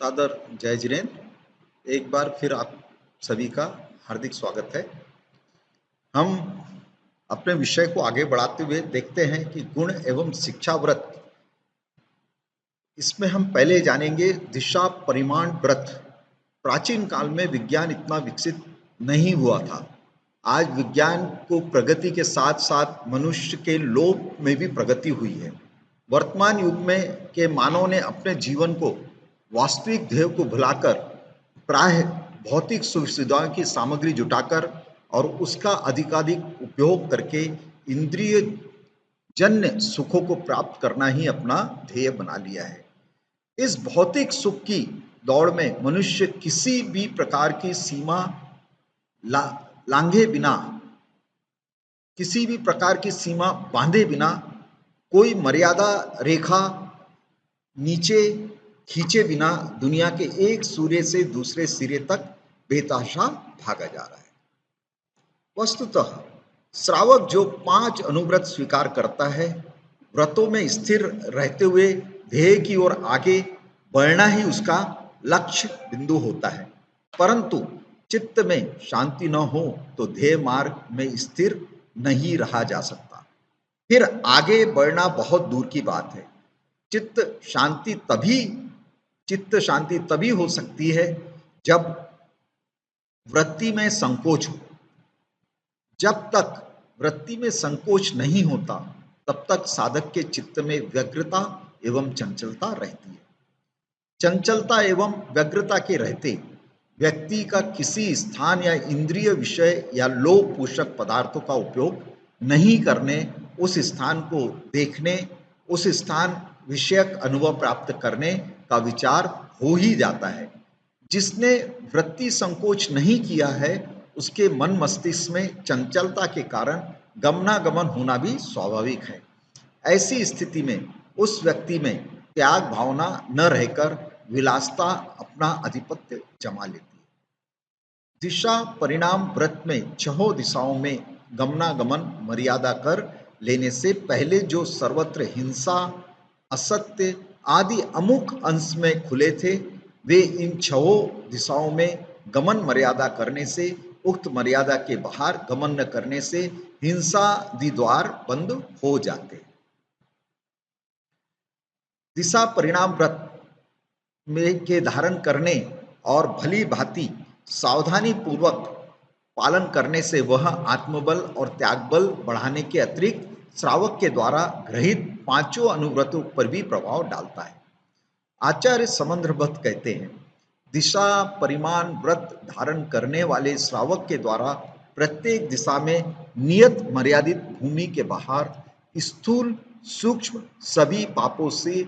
सादर जय जिनेन्द्र। एक बार फिर आप सभी का हार्दिक स्वागत है। हम अपने विषय को आगे बढ़ाते हुए देखते हैं कि गुण एवं शिक्षा व्रत, इसमें हम पहले जानेंगे दिशा परिमाण व्रत। प्राचीन काल में विज्ञान इतना विकसित नहीं हुआ था। आज विज्ञान को प्रगति के साथ साथ मनुष्य के लोभ में भी प्रगति हुई है। वर्तमान युग में के मानव ने अपने जीवन को वास्तविक ध्येय को भुलाकर प्राय भौतिक सुख सुविधाओं की सामग्री जुटाकर और उसका अधिकाधिक उपयोग करके इंद्रिय जन्य सुखों को प्राप्त करना ही अपना ध्येय बना लिया है। इस भौतिक सुख की दौड़ में मनुष्य किसी भी प्रकार की सीमा लांघे बिना, किसी भी प्रकार की सीमा बांधे बिना, कोई मर्यादा रेखा नीचे खींचे बिना दुनिया के एक सिरे से दूसरे सिरे तक बेतहाशा भागा जा रहा है। वस्तुतः श्रावक जो 5 अनुव्रत स्वीकार करता है, व्रतों में स्थिर रहते हुए ध्येय की ओर आगे बढ़ना ही उसका लक्ष्य बिंदु होता है। परंतु चित्त में शांति न हो तो ध्येय मार्ग में स्थिर नहीं रहा जा सकता। फिर आगे बढ़ना बहुत दूर की बात है। चित्त शांति तभी हो सकती है जब वृत्ति में संकोच हो। जब तक वृत्ति में संकोच नहीं होता तब तक साधक के चित्त में व्यग्रता एवं चंचलता रहती है। चंचलता एवं व्यग्रता के रहते व्यक्ति का किसी स्थान या इंद्रिय विषय या लोभ पोषक पदार्थों का उपयोग नहीं करने, उस स्थान को देखने, उस स्थान विषयक अनुभव प्राप्त करने का विचार हो ही जाता है। जिसने वृत्ति संकोच नहीं किया है उसके मन मस्तिष्क में चंचलता के कारण गमनागमन होना भी स्वाभाविक है। ऐसी स्थिति में उस व्यक्ति में त्याग भावना न रहकर विलासता अपना आधिपत्य जमा लेती है। दिशा परिणाम व्रत में 6 दिशाओं में गमनागमन मर्यादा कर लेने से पहले जो सर्वत्र हिंसा, असत्य आदि अमुक अंश में खुले थे, वे इन 6 दिशाओं में गमन मर्यादा करने से, उक्त मर्यादा के बाहर गमन न करने से हिंसा द्वार बंद हो जाते। दिशा परिणाम व्रत में के धारण करने और भली भांति सावधानी पूर्वक पालन करने से वह आत्मबल और त्याग बल बढ़ाने के अतिरिक्त श्रावक के द्वारा ग्रहित 5 अनुव्रतों पर भी प्रभाव डालता है। आचार्य समंद्र भट्ट कहते हैं, दिशा परिमाण व्रत धारण करने वाले श्रावक के द्वारा प्रत्येक दिशा में नियत मर्यादित भूमि के बाहर स्थूल सूक्ष्म सभी पापों से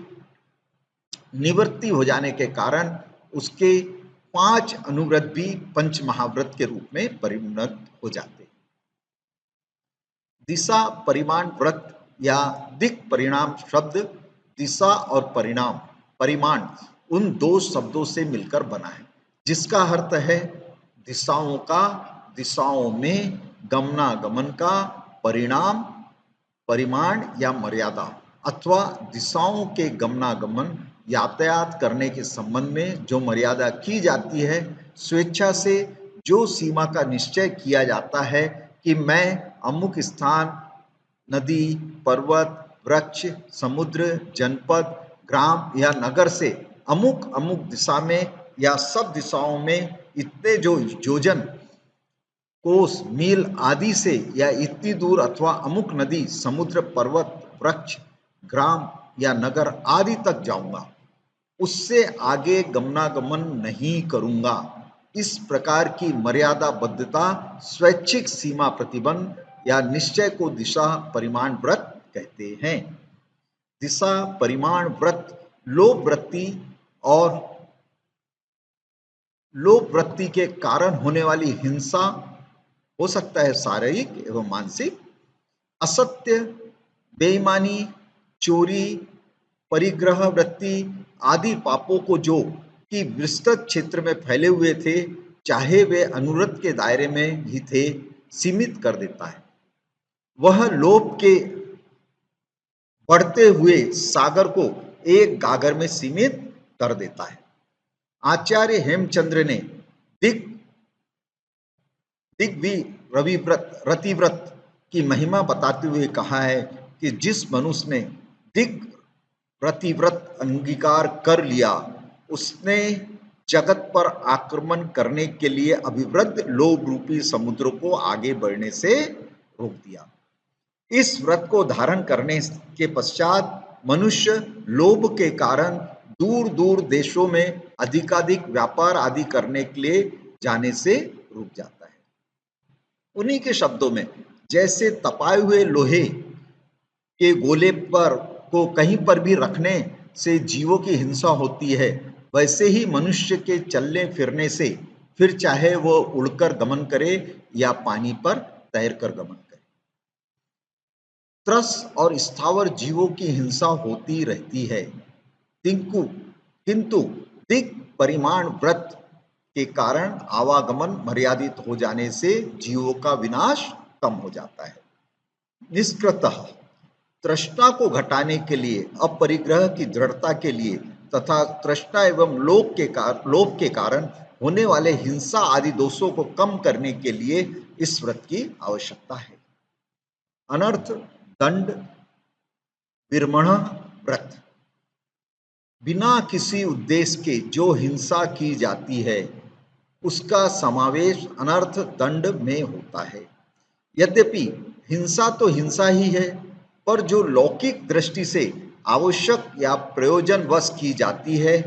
निवृत्ति हो जाने के कारण उसके 5 अनुव्रत भी पंच महाव्रत के रूप में परिणत हो जाते। दिशा परिमाण व्रत या दिक् परिणाम शब्द दिशा और परिमाण उन 2 शब्दों से मिलकर बना है, जिसका अर्थ है दिशाओं में गमनागमन का परिणाम, परिमाण या मर्यादा, अथवा दिशाओं के गमनागमन यातायात करने के संबंध में जो मर्यादा की जाती है, स्वेच्छा से जो सीमा का निश्चय किया जाता है कि मैं अमुक स्थान, नदी, पर्वत, वृक्ष, समुद्र, जनपद, ग्राम या नगर से अमुक अमुक दिशा में या सब दिशाओं में इतने जो योजन, कोस, मील आदि से या इतनी दूर अथवा अमुक नदी, समुद्र, पर्वत, वृक्ष, ग्राम या नगर आदि तक जाऊंगा, उससे आगे गमनागमन नहीं करूंगा। इस प्रकार की मर्यादाबद्धता स्वैच्छिक सीमा प्रतिबंध या निश्चय को दिशा परिमाण व्रत कहते हैं। दिशा परिमाण व्रत लोभ वृत्ति के कारण होने वाली हिंसा हो सकता है शारीरिक एवं मानसिक, असत्य, बेईमानी, चोरी, परिग्रह वृत्ति आदि पापों को जो कि विस्तृत क्षेत्र में फैले हुए थे, चाहे वे अनुव्रत के दायरे में ही थे, सीमित कर देता है। वह लोभ के बढ़ते हुए सागर को एक गागर में सीमित कर देता है। आचार्य हेमचंद्र ने दिग दिग्वि रतिव्रत की महिमा बताते हुए कहा है कि जिस मनुष्य ने दिग रतिव्रत अंगीकार कर लिया, उसने जगत पर आक्रमण करने के लिए अभिवृद्ध लोभ रूपी समुद्र को आगे बढ़ने से रोक दिया। इस व्रत को धारण करने के पश्चात मनुष्य लोभ के कारण दूर दूर देशों में अधिकाधिक व्यापार आदि करने के लिए जाने से रुक जाता है। उन्हीं के शब्दों में, जैसे तपाए हुए लोहे के गोले पर को कहीं पर भी रखने से जीवों की हिंसा होती है, वैसे ही मनुष्य के चलने फिरने से, फिर चाहे वो उड़कर गमन करे या पानी पर तैरकर गमन करे, त्रस और स्थावर जीवों की हिंसा होती रहती है। किंतु दिग परिमाण व्रत के कारण आवागमन मर्यादित हो जाने से जीवों का विनाश कम हो जाता है। निष्कृतः तृष्णा को घटाने के लिए, अपरिग्रह की दृढ़ता के लिए तथा तृष्णा एवं लोभ के कारण होने वाले हिंसा आदि दोषों को कम करने के लिए इस व्रत की आवश्यकता है। अनर्थ दंड विरमण व्रत। बिना किसी उद्देश्य के जो हिंसा की जाती है, उसका समावेश अनर्थ दंड में होता है। यद्यपि हिंसा तो हिंसा ही है, पर जो लौकिक दृष्टि से आवश्यक या प्रयोजनवश की जाती है,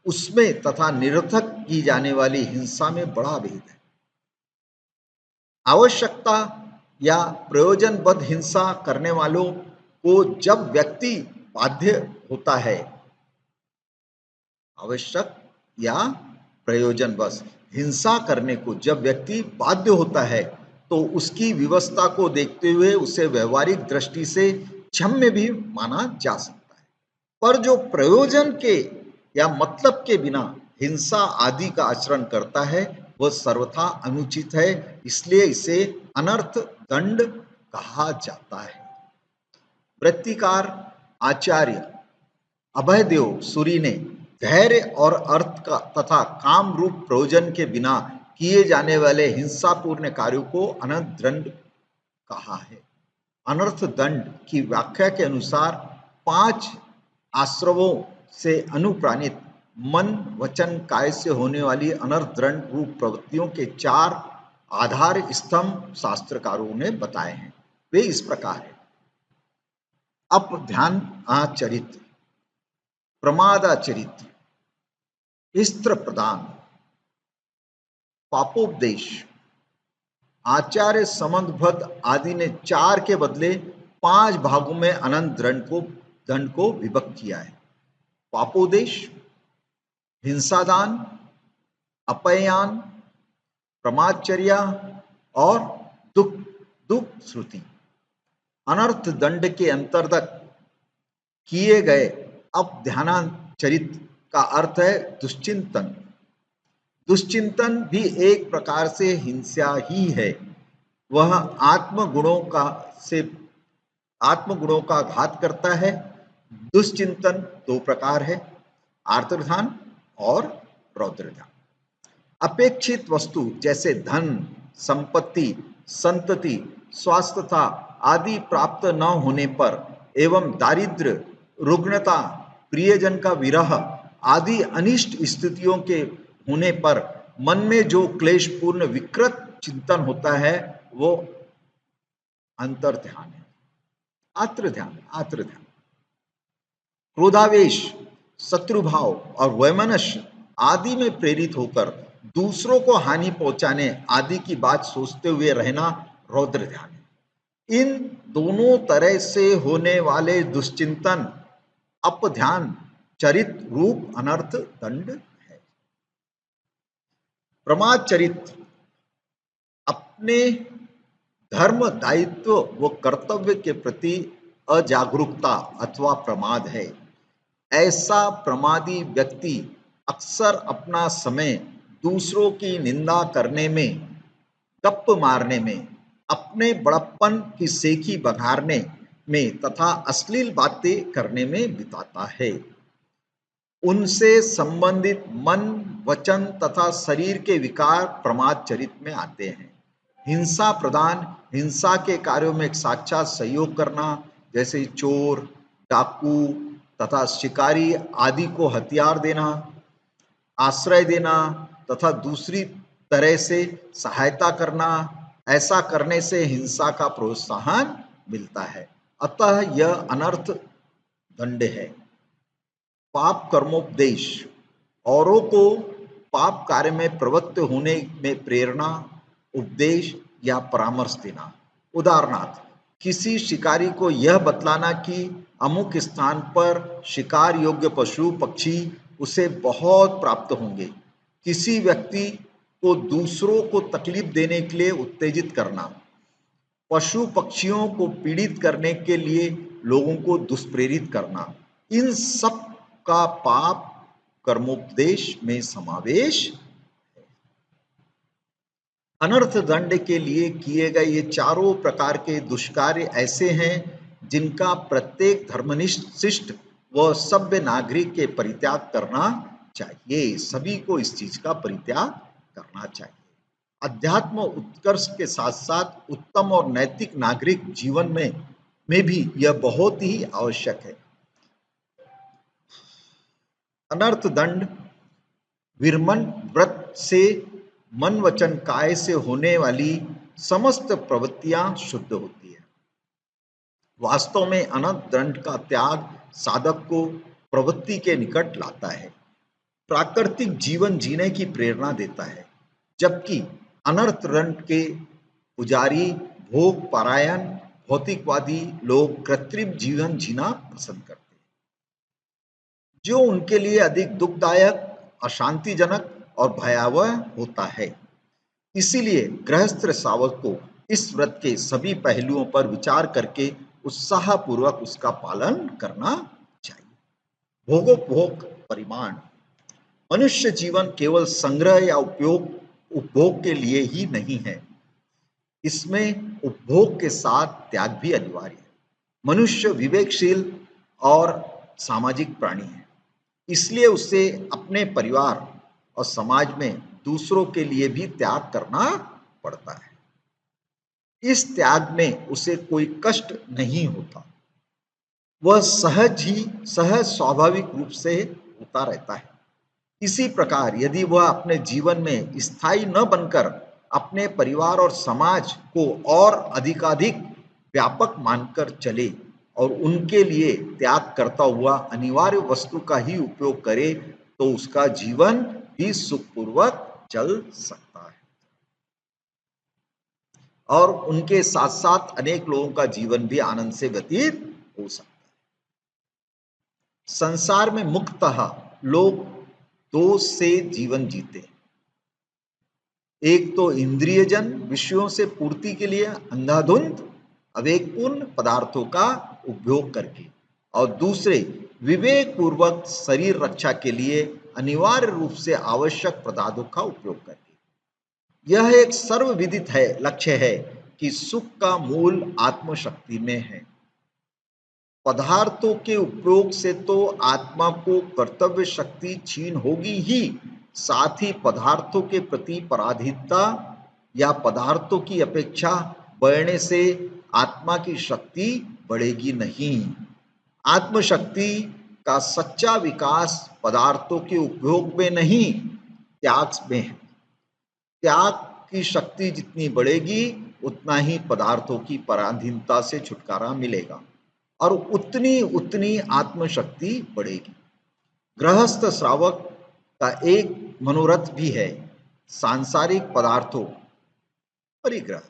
उसमें तथा निरर्थक की जाने वाली हिंसा में बड़ा भेद है। आवश्यकता या प्रयोजनबद्ध हिंसा करने वालों को जब व्यक्ति बाध्य होता है, आवश्यक या प्रयोजनवश हिंसा करने को जब व्यक्ति बाध्य होता है, तो उसकी व्यवस्था को देखते हुए उसे व्यवहारिक दृष्टि से क्षम्य भी माना जा सकता है। पर जो प्रयोजन के या मतलब के बिना हिंसा आदि का आचरण करता है, वह सर्वथा अनुचित है, इसलिए इसे अनर्थ दंड कहा जाता है। वृत्तिकार आचार्य अभयदेव सूरी ने धैर्य और अर्थ का तथा काम रूप प्रयोजन के बिना किए जाने वाले हिंसापूर्ण कार्यों को अनर्थ दंड कहा है। अनर्थ दंड की व्याख्या के अनुसार 5 आश्रवों से अनुप्राणित मन वचन काय से होने वाली अनर्थ दंड रूप प्रवृत्तियों के 4 आधार स्तंभ शास्त्रकारों ने बताए हैं। वे इस प्रकार है: अपध्यान आचरित, प्रमादाचरित, स्त्र प्रदान, पापोपदेश। आचार्य संबंधबद्ध आदि ने 4 के बदले 5 भागों में अनंत दंड को विभक्त किया है: पापोदेश, हिंसादान, अपयान, प्रमादचर्या और दुख श्रुति। अनर्थ दंड के अंतर्गत किए गए अपध्यानाचरित का अर्थ है दुश्चिंतन। दुश्चिंतन भी एक प्रकार से हिंसा ही है। वह आत्मगुणों का घात करता है। दुश्चिंतन 2 प्रकार है: आर्तध्यान और रौद्रध्यान। अपेक्षित वस्तु जैसे धन, संपत्ति, संतति, स्वास्थ्यता आदि प्राप्त न होने पर एवं दारिद्र्य, रुग्णता, प्रियजन का विरह आदि अनिष्ट स्थितियों के होने पर मन में जो क्लेशपूर्ण विकृत चिंतन होता है, वो अंतर्ध्यान है। आत्रध्यान क्रोधावेश, शत्रुभाव और वैमनस्य आदि में प्रेरित होकर दूसरों को हानि पहुंचाने आदि की बात सोचते हुए रहना रौद्र ध्यान है। इन दोनों तरह से होने वाले दुश्चिंतन अपध्यान चरित रूप अनर्थ दंड है। प्रमाद चरित अपने धर्म, दायित्व व कर्तव्य के प्रति अजागरूकता अथवा प्रमाद है। ऐसा प्रमादी व्यक्ति अक्सर अपना समय दूसरों की निंदा करने में, गप्प मारने में, अपने बड़प्पन की सेखी बघारने में तथा अश्लील बातें करने में बिताता है। उनसे संबंधित मन, वचन तथा शरीर के विकार प्रमाद चरित्र में आते हैं। हिंसा प्रदान, हिंसा के कार्यों में एक साक्षात सहयोग करना, जैसे चोर, डाकू तथा शिकारी आदि को हथियार देना, आश्रय देना तथा दूसरी तरह से सहायता करना, ऐसा करने से हिंसा का प्रोत्साहन मिलता है। अतः यह अनर्थ दंड है। पाप कर्मोपदेश, औरों को पाप कार्य में प्रवृत्त होने में प्रेरणा, उपदेश या परामर्श देना। उदाहरणार्थ, किसी शिकारी को यह बतलाना कि अमुक स्थान पर शिकार योग्य पशु पक्षी उसे बहुत प्राप्त होंगे। किसी व्यक्ति को दूसरों को तकलीफ देने के लिए उत्तेजित करना, पशु पक्षियों को पीड़ित करने के लिए लोगों को दुष्प्रेरित करना, इन सब का पाप कर्मोपदेश में समावेश। अनर्थ दंड के लिए किए गए ये चारों प्रकार के दुष्कार्य ऐसे हैं जिनका प्रत्येक धर्मनिष्ठ व सभ्य नागरिक के परित्याग करना चाहिए। सभी को इस चीज का परित्याग करना चाहिए। अध्यात्म उत्कर्ष के साथ साथ उत्तम और नैतिक नागरिक जीवन में भी यह बहुत ही आवश्यक है। अनर्थ दंड विरमण व्रत से मन वचन काय से होने वाली समस्त प्रवृत्तियां शुद्ध होती है। वास्तव में अनर्थ दंड का त्याग साधक को प्रवृत्ति के निकट लाता है, प्राकृतिक जीवन जीने की प्रेरणा देता है, जबकि अनर्थ दंड के पुजारी, भोग परायण, भौतिकवादी लोग कृत्रिम जीवन जीना पसंद करते हैं, जो उनके लिए अधिक दुखदायक, अशांतिजनक और भयावह होता है। इसीलिए गृहस्थ श्रावक को इस व्रत के सभी पहलुओं पर विचार करके उत्साहपूर्वक उसका पालन करना चाहिए। भोगोपभोग परिमाण, मनुष्य जीवन केवल संग्रह या उपभोग के लिए ही नहीं है, इसमें उपभोग के साथ त्याग भी अनिवार्य है। मनुष्य विवेकशील और सामाजिक प्राणी है, इसलिए उसे अपने परिवार और समाज में दूसरों के लिए भी त्याग करना पड़ता है। इस त्याग में उसे कोई कष्ट नहीं होता, वह सहज स्वाभाविक रूप से होता रहता है। इसी प्रकार यदि वह अपने जीवन में स्थायी न बनकर अपने परिवार और समाज को और अधिकाधिक व्यापक मानकर चले और उनके लिए त्याग करता हुआ अनिवार्य वस्तु का ही उपयोग करे, तो उसका जीवन भी सुखपूर्वक चल सकता है और उनके साथ साथ अनेक लोगों का जीवन भी आनंद से व्यतीत हो सकता है। संसार में मुख्यतः लोग दो से जीवन जीते हैं। एक तो इंद्रियजन विषयों से पूर्ति के लिए अंधाधुंध अवेकपूर्ण पदार्थों का उपभोग करके, और दूसरे विवेक पूर्वक शरीर रक्षा के लिए अनिवार्य रूप से आवश्यक पदार्थों का उपयोग करके। यह एक सर्वविदित लक्ष्य है कि सुख का मूल आत्मशक्ति में है। पदार्थों के उपयोग से तो आत्मा को कर्तव्य शक्ति छीन होगी ही, साथ ही पदार्थों के प्रति पराधीनता या पदार्थों की अपेक्षा बढ़ने से आत्मा की शक्ति बढ़ेगी नहीं। आत्मशक्ति का सच्चा विकास पदार्थों के उपयोग में नहीं, त्याग में है। त्याग की शक्ति जितनी बढ़ेगी उतना ही पदार्थों की पराधीनता से छुटकारा मिलेगा और उतनी आत्मशक्ति बढ़ेगी। गृहस्थ श्रावक का एक मनोरथ भी है सांसारिक पदार्थों परिग्रह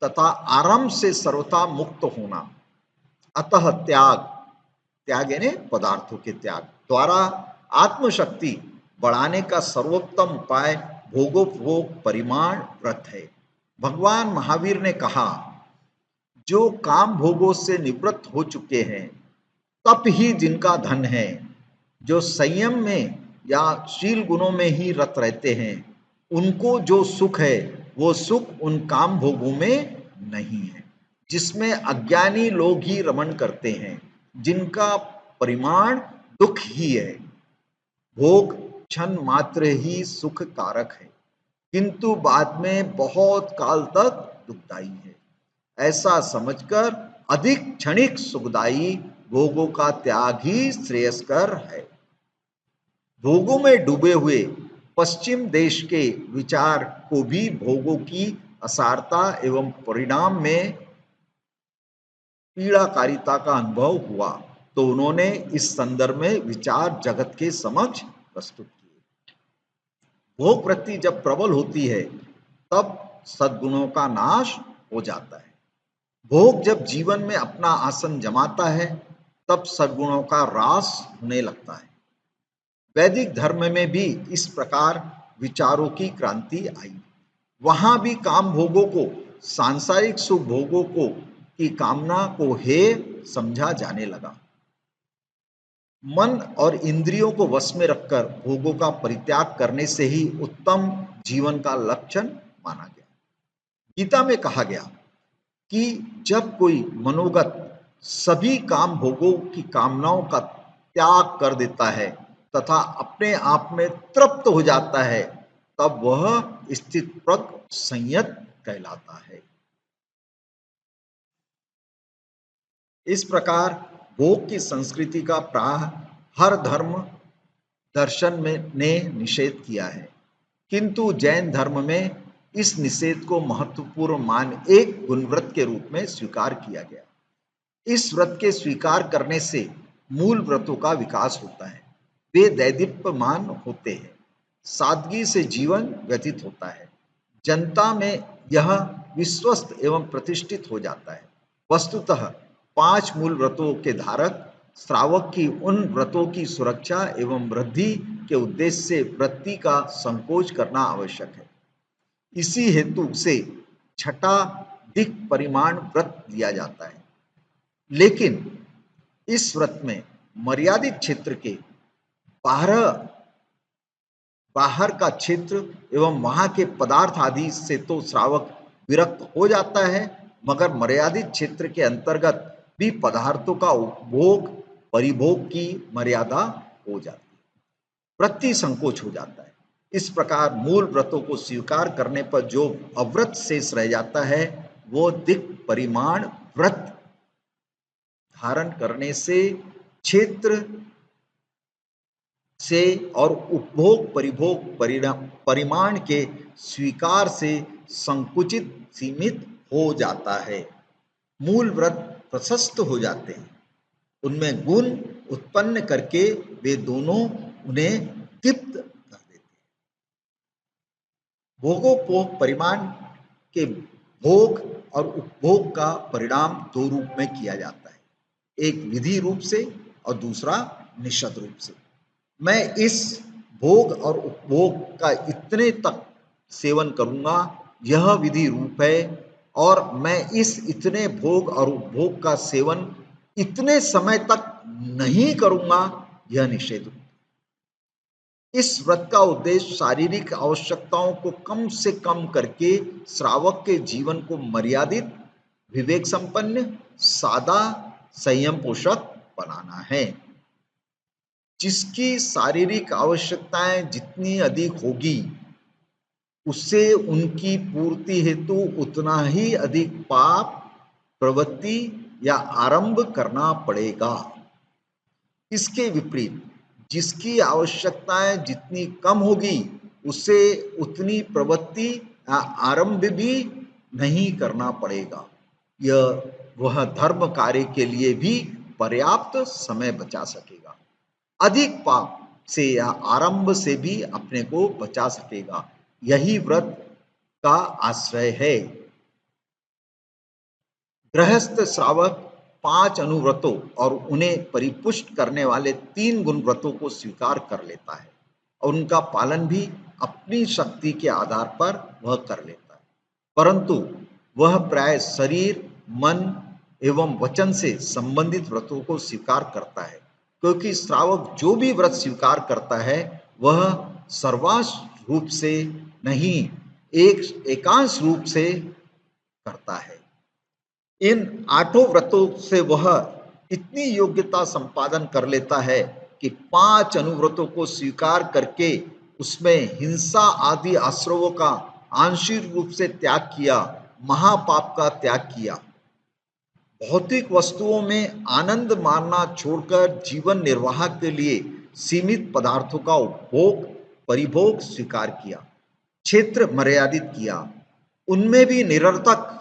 तथा आरंभ से सर्वथा मुक्त होना। अतः त्याग यानी पदार्थों के त्याग द्वारा आत्मशक्ति बढ़ाने का सर्वोत्तम उपाय भोगोपभोग परिमाण व्रत है। भगवान महावीर ने कहा, जो काम भोगों से निवृत्त हो चुके हैं तप ही जिनका धन है, जो संयम में या शील गुणों में ही रत रहते हैं, उनको जो सुख है वो सुख उन काम भोगों में नहीं है जिसमें अज्ञानी लोग ही रमण करते हैं, जिनका परिमाण दुख ही है। भोग क्षण मात्र ही सुख कारक है, किंतु बाद में बहुत काल तक दुखदायी है। ऐसा समझकर अधिक क्षणिक सुखदायी भोगों का त्याग ही श्रेयस्कर है। भोगों में डूबे हुए पश्चिम देश के विचार को भी भोगों की असारता एवं परिणाम में पीड़ाकारिता का अनुभव हुआ, तो उन्होंने इस संदर्भ में विचार जगत के समक्ष प्रस्तुत किए। भोग वृत्ति जब प्रबल होती है तब सद्गुणों का नाश हो जाता है। भोग जब जीवन में अपना आसन जमाता है तब सद्गुणों का ह्रास होने लगता है। वैदिक धर्म में भी इस प्रकार विचारों की क्रांति आई। वहां भी काम भोगों को, सांसारिक सुख भोगों को की कामना को हेय समझा जाने लगा। मन और इंद्रियों को वश में रखकर भोगों का परित्याग करने से ही उत्तम जीवन का लक्षण माना गया। गीता में कहा गया कि जब कोई मनोगत सभी काम भोगों की कामनाओं का त्याग कर देता है तथा अपने आप में तृप्त हो जाता है तब वह स्थितप्रज्ञ संयत कहलाता है। इस प्रकार भोग की संस्कृति का प्राय हर धर्म दर्शन में ने निषेध किया है, किंतु जैन धर्म में इस निषेध को महत्वपूर्ण मान एक गुणव्रत के रूप में स्वीकार किया गया। इस व्रत के स्वीकार करने से मूल व्रतों का विकास होता है, वे दैदीप्यमान होते हैं, सादगी से जीवन व्यतीत होता है, जनता में यह विश्वस्त एवं प्रतिष्ठित हो जाता है। वस्तुतः 5 मूल व्रतों के धारक श्रावक की उन व्रतों की सुरक्षा एवं वृद्धि के उद्देश्य से वृत्ति का संकोच करना आवश्यक है। इसी हेतु से छठा दिक् परिमाण व्रत लिया जाता है, लेकिन इस व्रत में मर्यादित क्षेत्र के बाहर का क्षेत्र एवं वहां के पदार्थ आदि से तो श्रावक विरक्त हो जाता है, मगर मर्यादित क्षेत्र के अंतर्गत भी पदार्थों का उपभोग परिभोग की मर्यादा हो जाती है, वृत्ति संकोच हो जाता है। इस प्रकार मूल व्रतों को स्वीकार करने पर जो अव्रत शेष रह जाता है वो दिक् परिमाण व्रत धारण करने से, क्षेत्र से और उपभोग परिभोग परिमाण के स्वीकार से संकुचित सीमित हो जाता है। मूल व्रत प्रशस्त हो जाते हैं, उनमें गुण उत्पन्न करके वे दोनों उन्हें दीप्त कर देते हैं। भोगोपभोग परिमाण के भोग और उपभोग का परिणाम 2 रूप में किया जाता है, एक विधि रूप से और दूसरा निषद रूप से। मैं इस भोग और उपभोग का इतने तक सेवन करूंगा, यह विधि रूप है, और मैं इस इतने भोग और उपभोग का सेवन इतने समय तक नहीं करूंगा, यह निषेध रूप। इस व्रत का उद्देश्य शारीरिक आवश्यकताओं को कम से कम करके श्रावक के जीवन को मर्यादित, विवेक संपन्न, सादा, संयम पोषक बनाना है। जिसकी शारीरिक आवश्यकताएं जितनी अधिक होगी, उससे उनकी पूर्ति हेतु उतना ही अधिक पाप प्रवृत्ति या आरंभ करना पड़ेगा। इसके विपरीत जिसकी आवश्यकताएं जितनी कम होगी, उसे उतनी प्रवृत्ति या आरंभ भी नहीं करना पड़ेगा। यह वह धर्म कार्य के लिए भी पर्याप्त समय बचा सकेगा, अधिक पाप से या आरंभ से भी अपने को बचा सकेगा। यही व्रत का आश्रय है। गृहस्थ श्रावक 5 अनुव्रतों और उन्हें परिपुष्ट करने वाले 3 गुण व्रतों को स्वीकार कर लेता है और उनका पालन भी अपनी शक्ति के आधार पर वह कर लेता है, परंतु वह प्राय शरीर, मन एवं वचन से संबंधित व्रतों को स्वीकार करता है, क्योंकि श्रावक जो भी व्रत स्वीकार करता है वह सर्वांश रूप से नहीं, एकांश रूप से करता है। इन 8 व्रतों से वह इतनी योग्यता संपादन कर लेता है कि 5 अनुव्रतों को स्वीकार करके उसमें हिंसा आदि आश्रवों का आंशिक रूप से त्याग किया, महापाप का त्याग किया। भौतिक वस्तुओं में आनंद मानना छोड़कर जीवन निर्वाह के लिए सीमित पदार्थों का उपभोग परिभोग स्वीकार किया, क्षेत्र मर्यादित किया, उनमें भी निरर्थक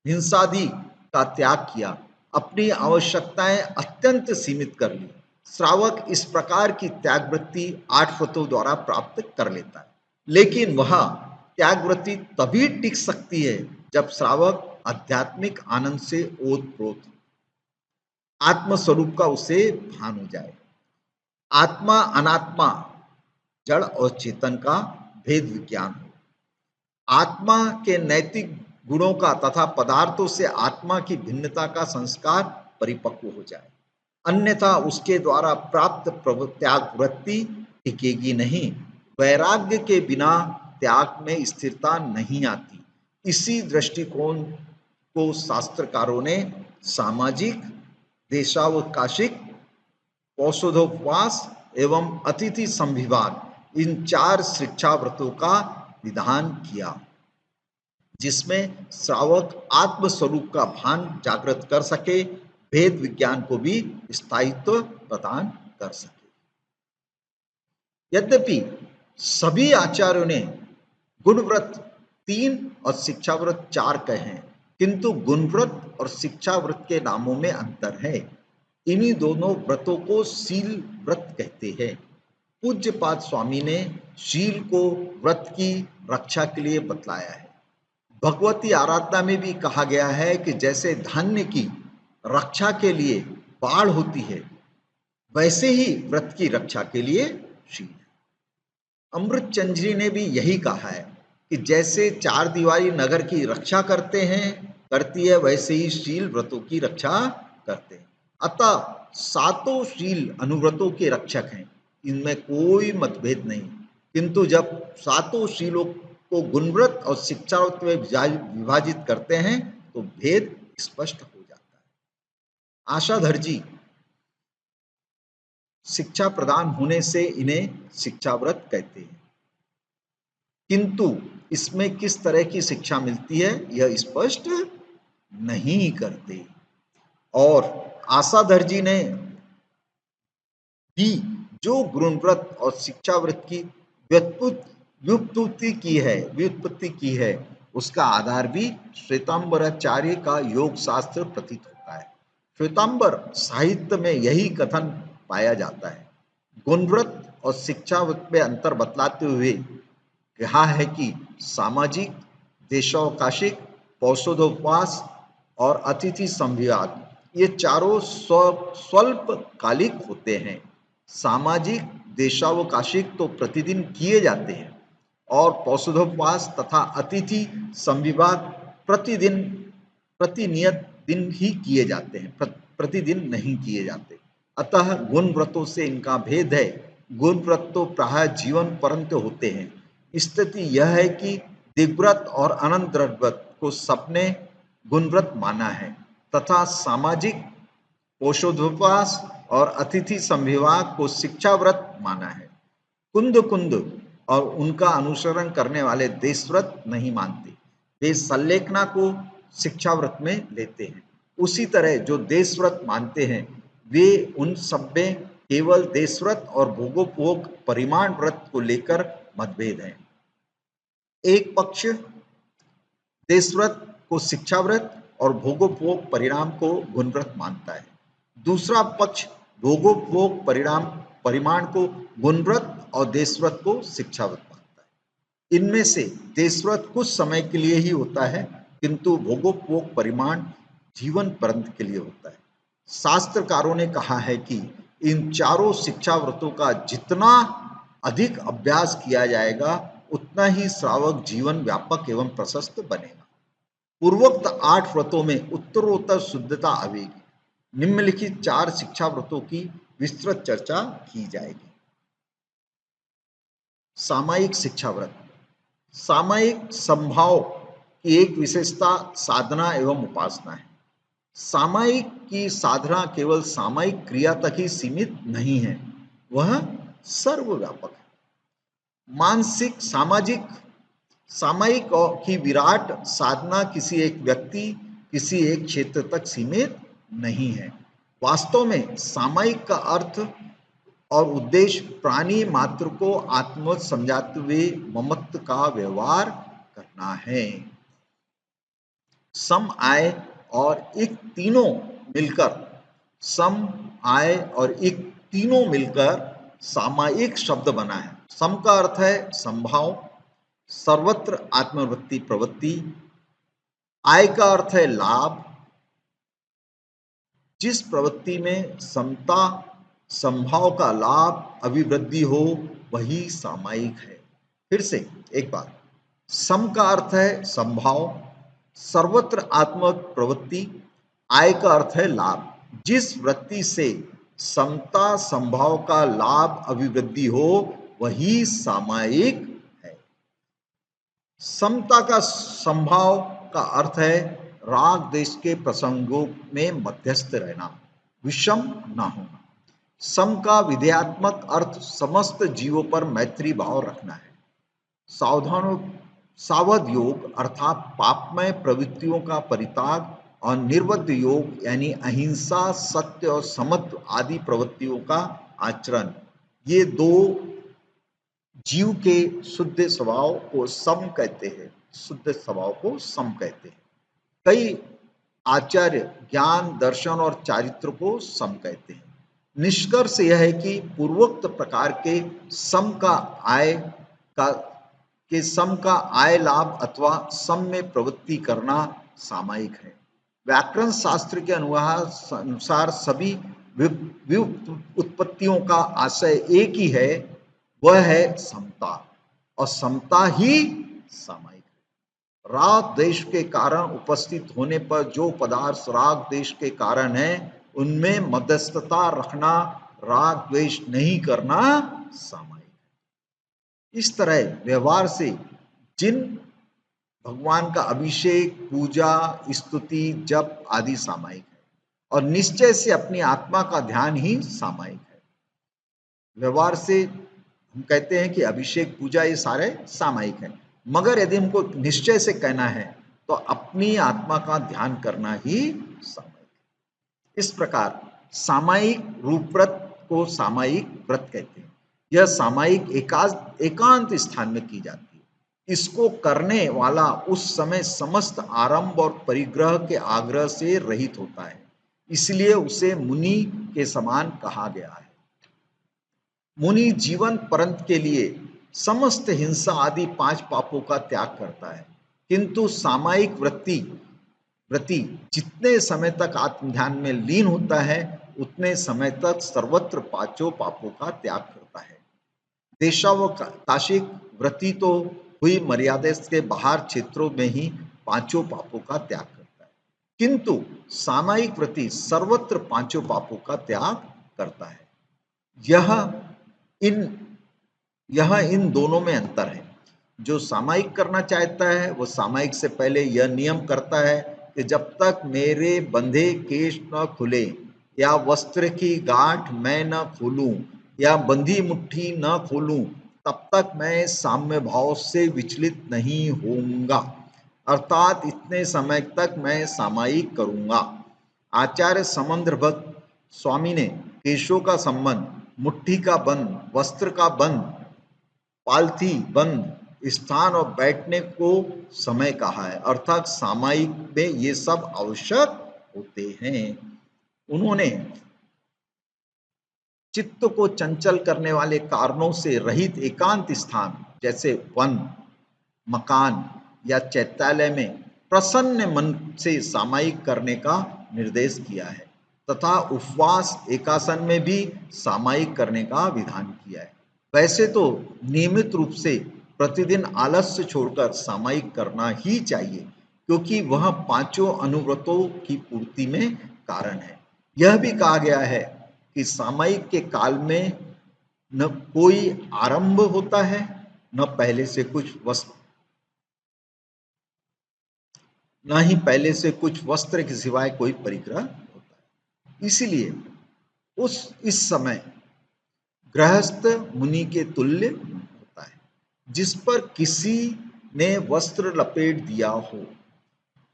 हिंसादि का त्याग किया, अपनी आवश्यकताएं अत्यंत सीमित कर ली। श्रावक इस प्रकार की त्याग वृत्ति 8 व्रतों द्वारा प्राप्त कर लेता है, लेकिन वह त्याग वृत्ति तभी टिक सकती है जब श्रावक आध्यात्मिक आनंद से ओतप्रोत आत्मस्वरूप का उसे भान हो जाए। आत्मा अनात्मा जड़ और चेतन का भेद विज्ञान हो, आत्मा के नैतिक गुणों का तथा पदार्थों से आत्मा की भिन्नता का संस्कार परिपक्व हो जाए, अन्यथा उसके द्वारा प्राप्त त्याग वृत्ति टिकेगी नहीं। वैराग्य के बिना त्याग में स्थिरता नहीं आती। इसी दृष्टिकोण को शास्त्रकारों ने सामाजिक, देशावकाशिक, औषधोपवास एवं अतिथि संविभाग इन 4 शिक्षा व्रतों का विधान किया, जिसमें श्रावक आत्म स्वरूप का भान जागृत कर सके, भेद विज्ञान को भी स्थायित्व प्रदान कर सके। यद्यपि सभी आचार्यों ने गुणव्रत 3 और शिक्षाव्रत 4 कहे हैं, किंतु गुणव्रत और शिक्षाव्रत के नामों में अंतर है। इन्हीं दोनों व्रतों को शील व्रत कहते हैं। पूज्यपाद स्वामी ने शील को व्रत की रक्षा के लिए बतलाया है। भगवती आराधना में भी कहा गया है कि जैसे धान्य की रक्षा के लिए बाढ़ होती है, वैसे ही व्रत की रक्षा के लिए शील है। अमृत चंद जी ने भी यही कहा है कि जैसे 4 दीवारी नगर की रक्षा करती है, वैसे ही शील व्रतों की रक्षा करते हैं। अतः 7 शील अनुव्रतों के रक्षक हैं, इनमें कोई मतभेद नहीं। किंतु जब 7 शीलों को गुणव्रत और शिक्षाव्रत में विभाजित करते हैं तो भेद स्पष्ट हो जाता है। आशाधर जी, शिक्षा प्रदान होने से इन्हें शिक्षाव्रत कहते हैं, किंतु इसमें किस तरह की शिक्षा मिलती है यह स्पष्ट नहीं करते। और आशाधर जी ने भी जो गुणव्रत और शिक्षाव्रत की व्युत्पत्ति की है उसका आधार भी श्वेतांबराचार्य का योग शास्त्र प्रतीत होता है। श्वेतांबर साहित्य में यही कथन पाया जाता है। गुणव्रत और शिक्षाव्रत में अंतर बतलाते हुए कहा है कि सामाजिक, देशावकाशिक, औषधोपवास और अतिथि संविभाग ये चारों स्वल्पकालिक होते हैं। सामाजिक, देशावकाशिक तो प्रतिदिन किए जाते हैं और औषधोपवास तथा अतिथि संविभाग प्रतिनियत दिन ही किए जाते हैं, प्रतिदिन नहीं किए जाते। अतः गुण व्रतों से इनका भेद है। गुण व्रत तो प्राय जीवन पर्यंत होते हैं। स्थिति यह है कि दिग्व्रत और अनंत व्रत को सबने गुणव्रत माना है तथा सामाजिक, औषधोपवास और अतिथि संविभाग को शिक्षाव्रत माना है। कुंद और उनका अनुसरण करने वाले देशव्रत नहीं मानते, वे संलेखना को शिक्षाव्रत में लेते हैं। उसी तरह जो देशव्रत मानते हैं वे उन सब में केवल देशव्रत और भोगोपभोग परिमाण व्रत को लेकर मतभेद है। एक पक्ष देशव्रत को शिक्षाव्रत और भोगोपभोग परिणाम को गुणव्रत मानता है, दूसरा पक्ष भोगोपभोग परिमाण को गुणव्रत और देशव्रत को शिक्षाव्रत मानता है। इनमें से देशव्रत कुछ समय के लिए ही होता है, किंतु भोगोपभोग परिमाण जीवन पर्यंत के लिए होता है। शास्त्रकारों ने कहा है कि इन चारों शिक्षाव्रतों का जितना अधिक अभ्यास किया जाएगा उतना ही श्रावक जीवन व्यापक एवं प्रशस्त बनेगा। पूर्वोक्त 8 व्रतों में उत्तरोत्तर शुद्धता आवेगी। निम्नलिखित 4 शिक्षा व्रतों की विस्तृत चर्चा की जाएगी। सामायिक शिक्षा व्रत। सामायिक संभाव की एक विशेषता साधना एवं उपासना है। सामायिक की साधना केवल सामायिक क्रिया तक ही सीमित नहीं है, वह सर्वव्यापक है। मानसिक सामाजिक सामयिक की विराट साधना किसी एक व्यक्ति, किसी एक क्षेत्र तक सीमित नहीं है। वास्तव में सामयिक का अर्थ और उद्देश्य प्राणी मात्र को आत्मवत समझाते हुए ममत्व का व्यवहार करना है। सम आय और इक तीनों मिलकर सम आय और इक तीनों मिलकर सामायिक शब्द बना है। सम का अर्थ है संभाव, सर्वत्र आत्मवृत्ति प्रवृत्ति। आय का अर्थ है लाभ, जिस प्रवृत्ति में समता संभाव का लाभ अभिवृद्धि हो वही सामायिक है। फिर से एक बार, सम का अर्थ है संभाव, सर्वत्र आत्म प्रवृत्ति। आय का अर्थ है लाभ, जिस वृत्ति से समता संभाव का लाभ अभिवृद्धि हो वही सामायिक है। समता का संभाव का अर्थ है राग द्वेष के प्रसंगों में मध्यस्थ रहना, विषम ना होना। सम का विधेयात्मक अर्थ समस्त जीवों पर मैत्री भाव रखना है। सावध योग अर्थात पापमय प्रवृत्तियों का परित्याग और निर्वध योग यानी अहिंसा, सत्य और समत्व आदि प्रवृत्तियों का आचरण, ये दो जीव के शुद्ध स्वभाव को सम कहते हैं। शुद्ध स्वभाव को सम कहते हैं। कई आचार्य ज्ञान, दर्शन और चारित्र को सम कहते हैं। निष्कर्ष यह है कि पूर्वोक्त प्रकार के सम का आय लाभ अथवा सम में प्रवृत्ति करना सामायिक है। व्याकरण शास्त्र के अनुसार सभी व्युत्पत्तियों का आशय एक ही है, वह है समता, और समता ही सामायिक है। राग द्वेष के कारण उपस्थित होने पर जो पदार्थ राग द्वेष के कारण है उनमें मध्यस्थता रखना, राग द्वेष नहीं करना सामायिक है। इस तरह व्यवहार से जिन भगवान का अभिषेक, पूजा, स्तुति, जप आदि सामायिक है, और निश्चय से अपनी आत्मा का ध्यान ही सामायिक है। व्यवहार से हम कहते हैं कि अभिषेक, पूजा ये सारे सामायिक हैं, मगर यदि हमको निश्चय से कहना है तो अपनी आत्मा का ध्यान करना ही सामायिक है। इस प्रकार सामायिक रूप व्रत को सामायिक व्रत कहते हैं। यह सामायिक एकांत स्थान में की जाती है। इसको करने वाला उस समय समस्त आरंभ और परिग्रह के आग्रह से रहित होता है, इसलिए उसे मुनि के समान कहा गया है। मुनि जीवन पर्यंत के लिए समस्त हिंसा आदि 5 पापों का त्याग करता है, किंतु सामायिक व्रती जितने समय तक आत्मध्यान में लीन होता है उतने समय तक सर्वत्र 5 पापों का त्याग करता है। देशावकाशिक व्रती तो हुई मर्यादा के बाहर क्षेत्रों में ही 5 पापों का त्याग करता है, किंतु सामायिक व्रती सर्वत्र 5 पापों का त्याग करता है। यह इन दोनों में अंतर है। जो सामायिक करना चाहता है वह सामायिक से पहले यह नियम करता है कि जब तक मेरे बंधे केश न खुले, या वस्त्र की गांठ मैं न खोलूं, या बंधी मुट्ठी न खोलूं, तब तक मैं साम्य भाव से विचलित नहीं होऊंगा, अर्थात इतने समय तक मैं सामायिक करूंगा। आचार्य समंद्र भट्ट स्वामी ने केशों का संबंध, मुट्ठी का बंद, वस्त्र का बंद, पालथी बंद, स्थान और बैठने को समय कहा है, अर्थात सामायिक में ये सब आवश्यक होते हैं। उन्होंने चित्त को चंचल करने वाले कारणों से रहित एकांत स्थान जैसे वन, मकान या चैत्यालय में प्रसन्न मन से सामायिक करने का निर्देश किया है, तथा उपवास एकासन में भी सामायिक करने का विधान किया है। वैसे तो नियमित रूप से प्रतिदिन आलस्य छोड़कर सामायिक करना ही चाहिए, क्योंकि वह 5 अनुव्रतों की पूर्ति में कारण है। यह भी कहा गया है कि सामायिक के काल में न कोई आरंभ होता है, न ही पहले से कुछ वस्त्र के सिवाय कोई परिग्रह होता है। इसीलिए इस समय गृहस्थ मुनि के तुल्य होता है, जिस पर किसी ने वस्त्र लपेट दिया हो।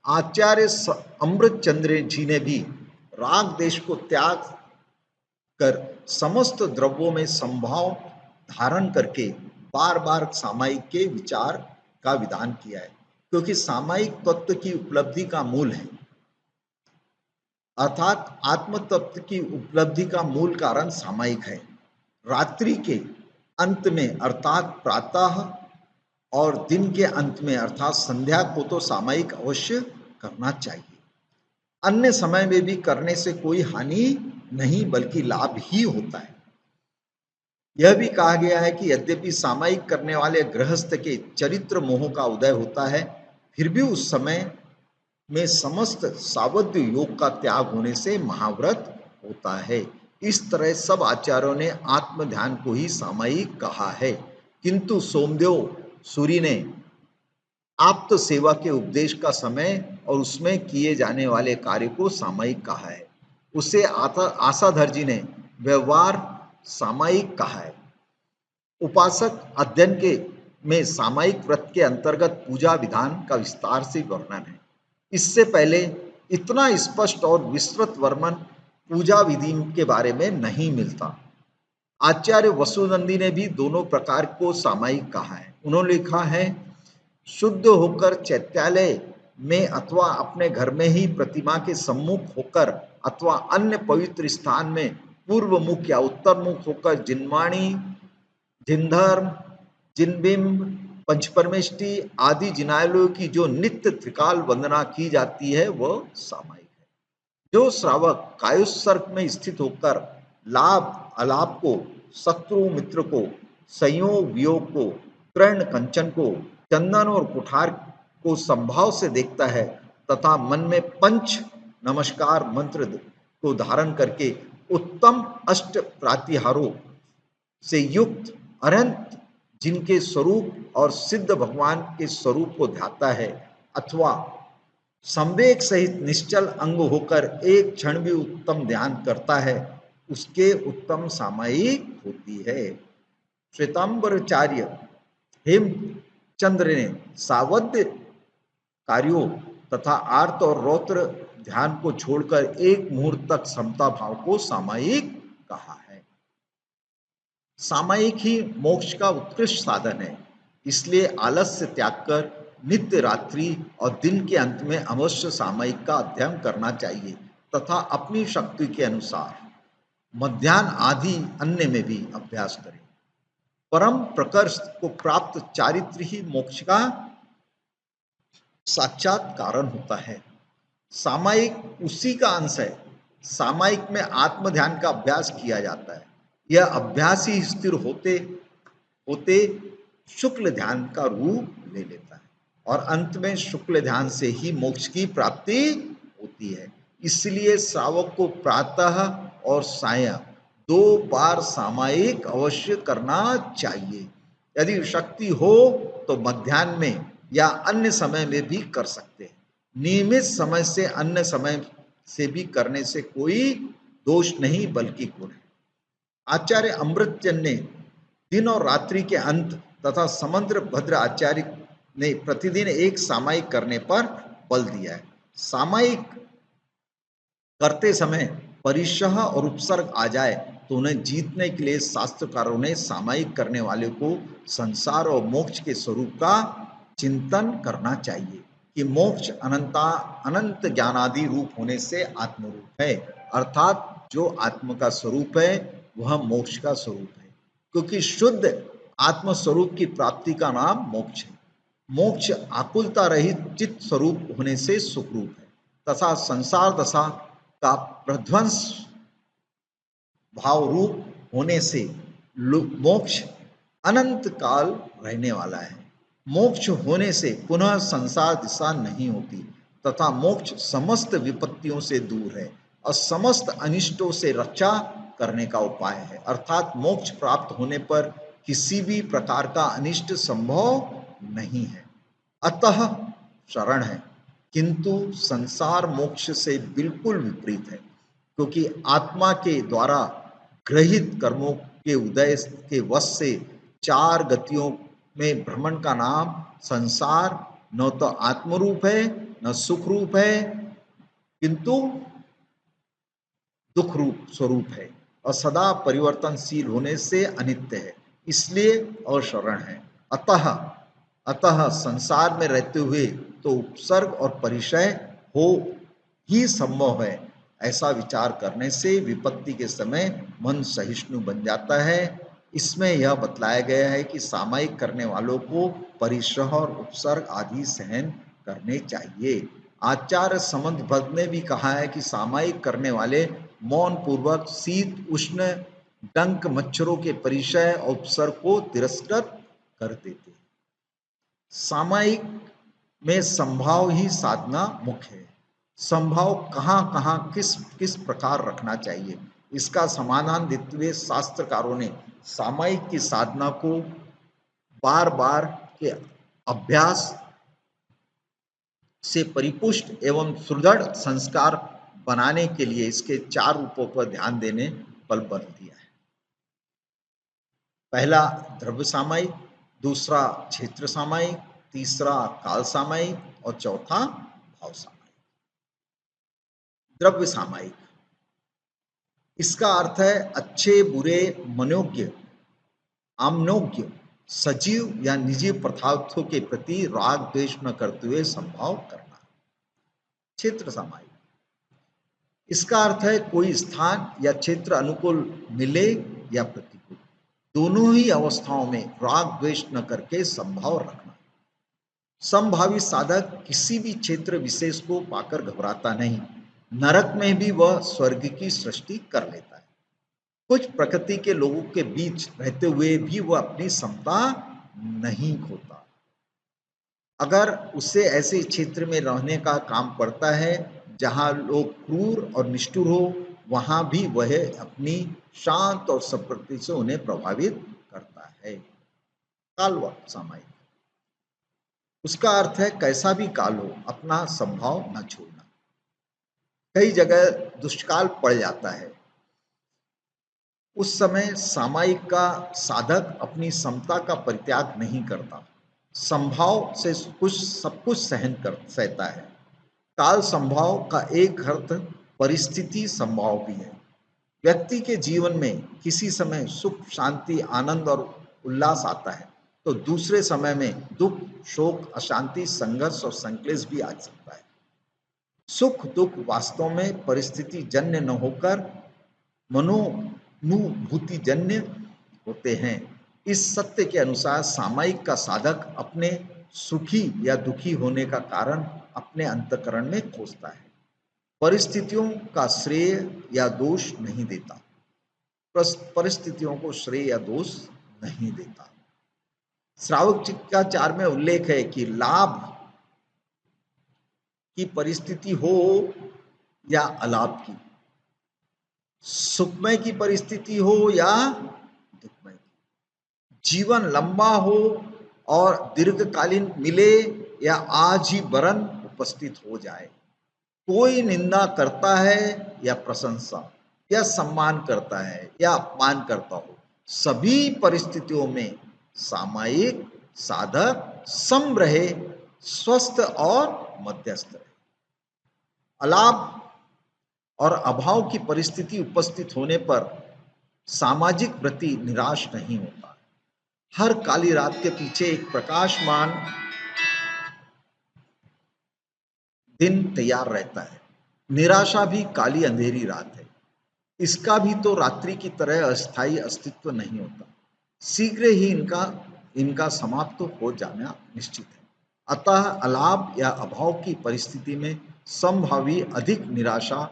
आचार्य अमृत चंद्र जी ने भी राग देश को त्याग कर समस्त द्रव्यों में संभाव धारण करके बार बार सामायिक के विचार का विधान किया है, क्योंकि सामायिक तत्व की उपलब्धि का मूल है, अर्थात आत्म तत्व की उपलब्धि का मूल कारण सामायिक है। रात्रि के अंत में अर्थात प्रातः और दिन के अंत में अर्थात संध्या को तो सामायिक अवश्य करना चाहिए। अन्य समय में भी करने से कोई हानि नहीं बल्कि लाभ ही होता है। यह भी कहा गया है कि यद्यपि सामायिक करने वाले गृहस्थ के चरित्र मोह का उदय होता है, फिर भी उस समय में समस्त सावध्य योग का त्याग होने से महाव्रत होता है। इस तरह सब आचार्यों ने आत्म ध्यान को ही सामायिक कहा है, किंतु सोमदेव सूरी ने आप्त सेवा के उपदेश का समय और उसमें किए जाने वाले कार्य को सामायिक कहा है। उसे आशाधर जी ने व्यवहार सामायिक कहा है। उपासक अध्ययन के में सामायिक व्रत के अंतर्गत पूजा विधान का विस्तार से वर्णन है। इससे पहले इतना स्पष्ट और विस्तृत वर्णन पूजा विधि के बारे में नहीं मिलता। आचार्य वसुनंदी ने भी दोनों प्रकार को सामायिक कहा है। उन्होंने लिखा है, शुद्ध होकर चैत्यालय में अथवा अपने घर में ही प्रतिमा के सम्मुख होकर अथवा अन्य पवित्र स्थान में पूर्व मुख या उत्तर मुख होकर जिनवाणी, जिनधर्म, जिनबिंब, पंचपरमेष्टि आदि जिनालयों की जो नित्य त्रिकाल वंदना की जाती है वह सामायिक है। जो श्रावक कायोत्सर्ग में स्थित होकर लाभ अलाभ को, शत्रु मित्र को, संयोग वियोग को, तृण कंचन को, चंदन और कुठार को संभाव से देखता है तथा मन में पंच नमस्कार मंत्र को धारण करके उत्तम अष्ट प्रातिहारों से युक्त अनंत जिनके स्वरूप और सिद्ध भगवान के स्वरूप को ध्याता है अथवा संवेग सहित निश्चल अंग होकर एक क्षण भी उत्तम ध्यान करता है, उसके उत्तम सामायिक होती है। श्वेतांबराचार्य हेमचंद्र ने सावध्य कार्यों तथा आर्त और रौद्र ध्यान को छोड़कर एक मुहूर्त तक समता भाव को सामायिक कहा है। सामायिक ही मोक्ष का उत्कृष्ट साधन है, इसलिए आलस्य त्याग कर नित्य रात्रि और दिन के अंत में अवश्य सामायिक का अध्ययन करना चाहिए तथा अपनी शक्ति के अनुसार मध्याह्न आदि अन्य में भी अभ्यास करें। परम प्रकर्ष को प्राप्त चारित्र ही मोक्ष का साक्षात कारण होता है। सामायिक उसी का अंश है। सामायिक में आत्म ध्यान का अभ्यास किया जाता है। यह अभ्यास ही स्थिर होते होते शुक्ल ध्यान का रूप ले लेता है और अंत में शुक्ल ध्यान से ही मोक्ष की प्राप्ति होती है। इसलिए श्रावक को प्रातः और सायं 2 बार सामायिक अवश्य करना चाहिए। यदि शक्ति हो तो मध्याह्न में या अन्य समय में भी कर सकते हैं। नियमित समय से अन्य समय से भी करने से कोई दोष नहीं बल्कि गुण है। आचार्य अमृतचंद ने दिन और रात्रि के अंत तथा समंद्र भद्र आचार्य ने प्रतिदिन एक सामायिक करने पर बल दिया है। सामायिक करते समय परिशह और उपसर्ग आ जाए तो उन्हें जीतने के लिए शास्त्रकारों ने सामायिक करने वाले को संसार और मोक्ष के स्वरूप का चिंतन करना चाहिए कि मोक्ष अनंत ज्ञानादि रूप होने से आत्मरूप है, अर्थात जो आत्म का स्वरूप है वह मोक्ष का स्वरूप है, क्योंकि शुद्ध आत्म स्वरूप की प्राप्ति का नाम मोक्ष है। मोक्ष आकुलता रहित चित्त स्वरूप होने से सुखरूप है तथा संसार दशा का प्रध्वंस भाव रूप होने से मोक्ष अनंत काल रहने वाला है। मोक्ष होने से पुनः संसार दिशा नहीं होती तथा मोक्ष समस्त विपत्तियों से दूर है और समस्त अनिष्टों से रक्षा करने का उपाय है, अर्थात मोक्ष प्राप्त होने पर किसी भी प्रकार का अनिष्ट संभव नहीं है, अतः शरण है। किंतु संसार मोक्ष से बिल्कुल विपरीत है, क्योंकि आत्मा के द्वारा ग्रहित कर्मों के उदय के वश से चार गतियों में भ्रमण का नाम संसार न तो आत्मरूप है न सुख रूप है, किंतु दुख रूप स्वरूप है और सदा परिवर्तनशील होने से अनित्य है, इसलिए अशरण है। अतः अतः संसार में रहते हुए तो उपसर्ग और परिचय हो ही संभव है। ऐसा विचार करने से विपत्ति के समय मन सहिष्णु बन जाता है। इसमें यह बतलाया गया है कि सामायिक करने वालों को परिसह और उपसर्ग आदि सहन करने चाहिए। आचार्य समंत भट्ट ने भी कहा है कि सामायिक करने वाले मौन पूर्वक शीत उष्ण डंक मच्छरों के परिचय और उपसर्ग को तिरस्कृत कर देते। सामायिक में संभाव ही साधना मुख्य है। संभाव कहाँ कहाँ किस किस प्रकार रखना चाहिए, इसका समाधान देते हुए शास्त्रकारों ने सामायिक की साधना को बार बार के अभ्यास से परिपुष्ट एवं सुदृढ़ संस्कार बनाने के लिए इसके चार रूपों पर ध्यान देने पर बल दिया है। पहला द्रव्य सामायिक, दूसरा क्षेत्र सामायिक, तीसरा काल सामायिक और चौथा भाव सामायिक। द्रव्य सामायिक, इसका अर्थ है अच्छे बुरे मनोज्ञ आमनोज्ञ सजीव या निजी पदार्थों के प्रति राग द्वेष न करते हुए संभाव करना। क्षेत्र सामायिक, इसका अर्थ है कोई स्थान या क्षेत्र अनुकूल मिले या प्रतिकूल, दोनों ही अवस्थाओं में राग द्वेष न करके संभाव रखना। संभावी साधक किसी भी क्षेत्र विशेष को पाकर घबराता नहीं, नरक में भी वह स्वर्ग की सृष्टि कर लेता है। कुछ प्रकृति के लोगों के बीच रहते हुए भी वह अपनी समता नहीं खोता। अगर उसे ऐसे क्षेत्र में रहने का काम पड़ता है जहां लोग क्रूर और निष्ठुर हो, वहां भी वह अपनी शांत और संप्रति से उन्हें प्रभावित करता है। काल सामायिक, उसका अर्थ है कैसा भी काल हो अपना संभाव न छोड़ना। कई जगह दुष्काल पड़ जाता है, उस समय सामायिक का साधक अपनी समता का परित्याग नहीं करता, संभाव से कुछ सब कुछ सहता है। काल संभाव का एक अर्थ परिस्थिति संभाव भी है। व्यक्ति के जीवन में किसी समय सुख शांति आनंद और उल्लास आता है तो दूसरे समय में दुख शोक अशांति संघर्ष और संक्लेश भी आ सकता है। सुख दुख वास्तव में परिस्थिति जन्य न होकर मनोनुभूति जन्य होते हैं। इस सत्य के अनुसार सामायिक का साधक अपने सुखी या दुखी होने का कारण अपने अंतःकरण में खोजता है, परिस्थितियों का श्रेय या दोष नहीं देता। परिस्थितियों को श्रेय या दोष नहीं देता। श्रावकाचार्य में उल्लेख है कि लाभ की परिस्थिति हो या अलाभ की, सुखमय की परिस्थिति हो या दुखमय की, जीवन लंबा हो और दीर्घकालीन मिले या आज ही वरन उपस्थित हो जाए, कोई निंदा करता है या प्रशंसा या सम्मान करता है या अपमान करता हो, सभी परिस्थितियों में सामायिक साधक सम रहे, स्वस्थ और मध्यस्थ रहे। अलाभ और अभाव की परिस्थिति उपस्थित होने पर सामाजिक वृत्ति निराश नहीं होता। हर काली रात के पीछे एक प्रकाशमान दिन तैयार रहता है। निराशा भी काली अंधेरी रात है, इसका भी तो रात्रि की तरह अस्थायी अस्तित्व नहीं होता, शीघ्र ही इनका समाप्त हो जाना निश्चित है। अतः अलाभ या अभाव की परिस्थिति में संभावी अधिक निराशा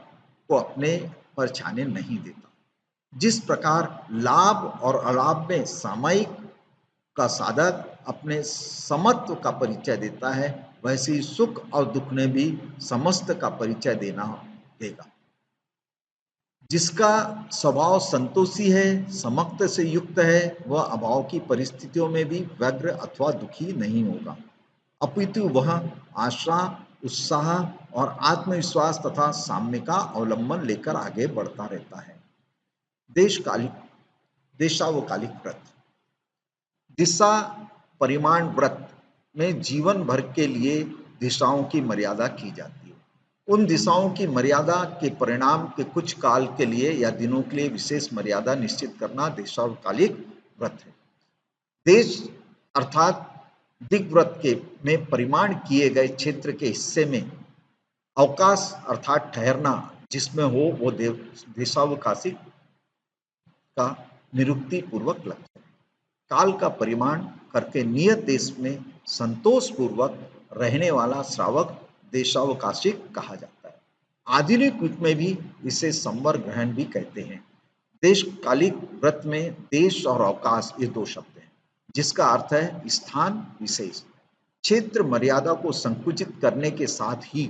को अपने पर छाने नहीं देता। जिस प्रकार लाभ और अलाभ में सामायिक का साधक अपने समत्व का परिचय देता है, वैसे ही सुख और दुख ने भी समस्त का परिचय देगा। जिसका स्वभाव संतोषी है, समक्त से युक्त है, वह अभाव की परिस्थितियों में भी व्यग्र अथवा दुखी नहीं होगा, अपितु वह आशा उत्साह और आत्मविश्वास तथा साम्य का अवलंबन लेकर आगे बढ़ता रहता है। देशकालिक देशावकालिक व्रत। दिशा परिमाण व्रत में जीवन भर के लिए दिशाओं की मर्यादा की जाती है। उन दिशाओं की मर्यादा के परिणाम के कुछ काल के लिए या दिनों के लिए विशेष मर्यादा निश्चित करना देशावकालिक व्रत है। देश अर्थात दिग्व्रत के में परिमाण किए गए क्षेत्र के हिस्से में अवकाश अर्थात ठहरना जिसमें हो वो देशावकाशिक का निरुक्ति पूर्वक लक्ष्य है। काल का परिमाण करके नियत देश में संतोष पूर्वक रहने वाला श्रावक देशावकाशिक कहा जाता है। आधुनिक युग में भी इसे संवर ग्रहण भी कहते हैं। देशकालिक व्रत में देश और अवकाश ये दो शब्द हैं, जिसका अर्थ है स्थान विशेष, क्षेत्र मर्यादा को संकुचित करने के साथ ही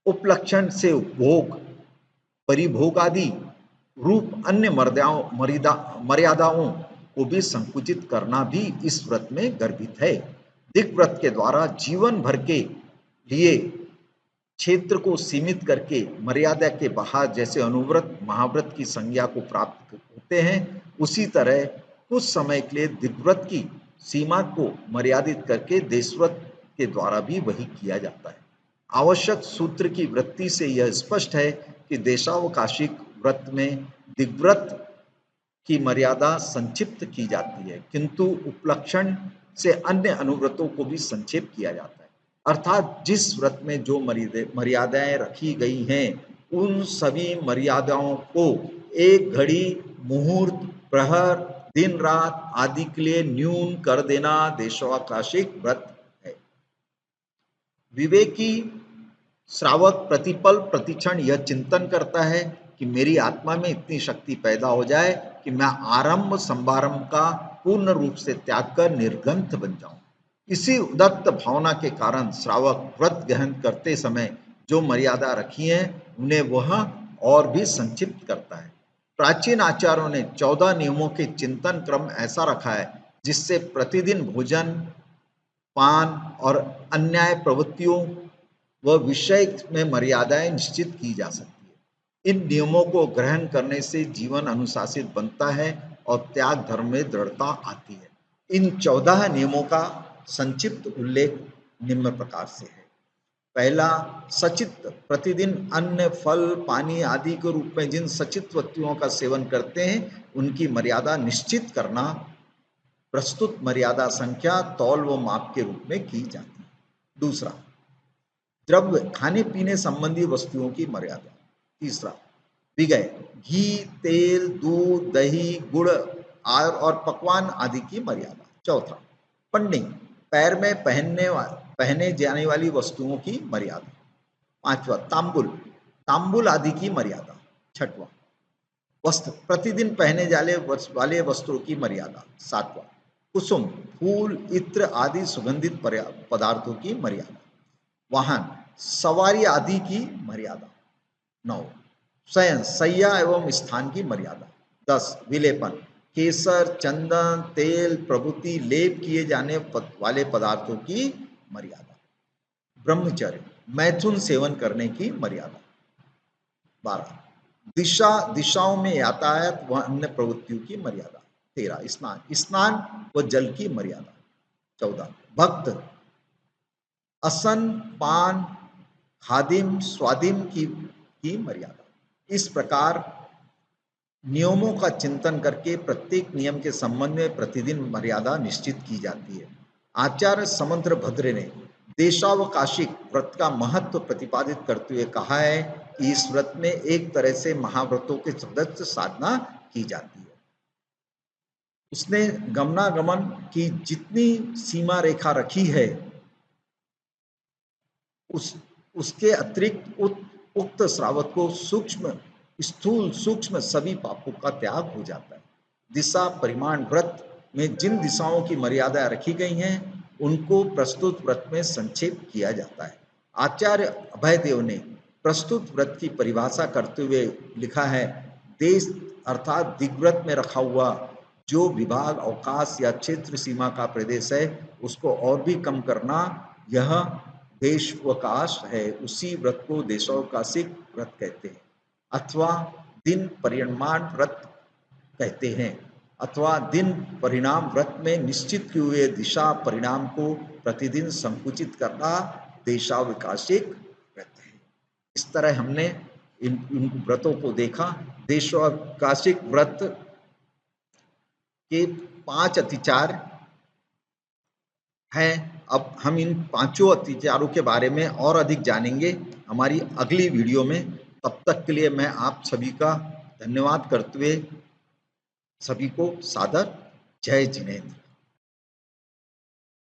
उपलक्षण से उपभोग परिभोगादि रूप अन्य मर्यादाओं को भी संकुचित करना भी इस व्रत में गर्भित है। दिग्व्रत के द्वारा जीवन भर के लिए क्षेत्र को सीमित करके मर्यादा के बाहर जैसे अनुव्रत महाव्रत की संज्ञा को प्राप्त होते हैं, उसी तरह कुछ समय के लिए दिग्व्रत की सीमा को मर्यादित करके देशव्रत के द्वारा भी वही किया जाता है। आवश्यक सूत्र की वृत्ति से यह स्पष्ट है कि देशावकाशिक व्रत में दिग्व्रत की मर्यादा संक्षिप्त की जाती है, किंतु उपलक्षण से अन्य अनुव्रतों को भी संक्षेप किया जाता है। अर्थात जिस व्रत में जो मर्यादाएं रखी गई हैं, उन सभी मर्यादाओं को एक घड़ी, मुहूर्त, प्रहर, दिन रात आदि के लिए न्यून कर देना देशावकाशिक व्रत है। विवेकी श्रावक प्रतिपल प्रतिक्षण यह चिंतन करता है कि मेरी आत्मा में इतनी शक्ति पैदा हो जाए कि मैं आरंभ संभारंभ का पूर्ण रूप से त्याग कर निर्ग्रंथ बन जाऊं। इसी उदत्त भावना के कारण श्रावक व्रत ग्रहण करते समय जो मर्यादा रखी है उन्हें वह और भी संक्षिप्त करता है। प्राचीन आचार्यों ने 14 नियमों के चिंतन क्रम ऐसा रखा है जिससे प्रतिदिन भोजन, पान और अन्याय प्रवृत्तियों व विषय में मर्यादाएं निश्चित की जा सकती है। इन नियमों को ग्रहण करने से जीवन अनुशासित बनता है और त्याग धर्म में दृढ़ता आती है। इन 14 नियमों का संक्षिप्त उल्लेख निम्न प्रकार से है। पहला, सचित प्रतिदिन अन्न, फल, पानी आदि के रूप में जिन सचित वस्तुओं का सेवन करते हैं उनकी मर्यादा निश्चित करना प्रस्तुत मर्यादा संख्या तौल व माप के रूप में की जाती है। दूसरा, द्रव्य खाने पीने संबंधी वस्तुओं की मर्यादा। तीसरा, विगय घी, तेल, दूध, दही, गुड़ और पकवान आदि की मर्यादा। चौथा, पंडिंग पैर में पहने जाने वाली वस्तुओं की मर्यादा। पांचवा, तांबुल तांबुल आदि की मर्यादा। छठवां, वस्त्र प्रतिदिन पहने जाने वाले वस्त्रों की मर्यादा। सातवां, कुसुम फूल, इत्र आदि सुगंधित पदार्थों की मर्यादा। वाहन सवारी आदि की मर्यादा। 9, शयन शैया एवं स्थान की मर्यादा। 10, विलेपन केसर, चंदन, तेल प्रभृति लेप किए जाने वाले पदार्थों की मर्यादा। ब्रह्मचर्य मैथुन सेवन करने की मर्यादा। 12, दिशाओं में यातायात व अन्य प्रवृत्तियों की मर्यादा। 13, स्नान व जल की मर्यादा। 14, भक्त असन, पान, खादिम, स्वादिम की मर्यादा। इस प्रकार नियमों का चिंतन करके प्रत्येक नियम के संबंध में प्रतिदिन मर्यादा निश्चित की जाती है। आचार्य समंत्र भद्र ने देशावकाशिक व्रत का महत्व प्रतिपादित करते हुए कहा है कि इस व्रत में एक तरह से महाव्रतों के सदस्य साधना की जाती है। उसने गमनागमन की जितनी सीमा रेखा रखी है उसके अतिरिक्त उक्त श्रावक को स्थूल सूक्ष्म सभी पापों का त्याग हो जाता है। दिशा परिमाण व्रत में जिन दिशाओं की मर्यादा रखी गई हैं उनको प्रस्तुत व्रत में संक्षेप किया जाता है। आचार्य अभयदेव ने प्रस्तुत व्रत की परिभाषा करते हुए लिखा है, देश अर्थात दिग्व्रत में रखा हुआ जो विभाग, अवकाश या क्षेत्र सीमा का प्रदेश है उसको और भी कम करना यह देशावकाश है। उसी व्रत को देशावकाशिक व्रत कहते हैं अथवा दिन परिमाण व्रत कहते हैं, अथवा दिन परिणाम व्रत में निश्चित किए हुए दिशा परिणाम को प्रतिदिन संकुचित करना देशावकाशिक व्रत है। इस तरह हमने इन व्रतों को देखा। देशावकाशिक व्रत के 5 अतिचार हैं। अब हम इन 5 अतिचारों के बारे में और अधिक जानेंगे हमारी अगली वीडियो में। तब तक के लिए मैं आप सभी का धन्यवाद करते हुए सभी को सादर जय जिनेंद्र।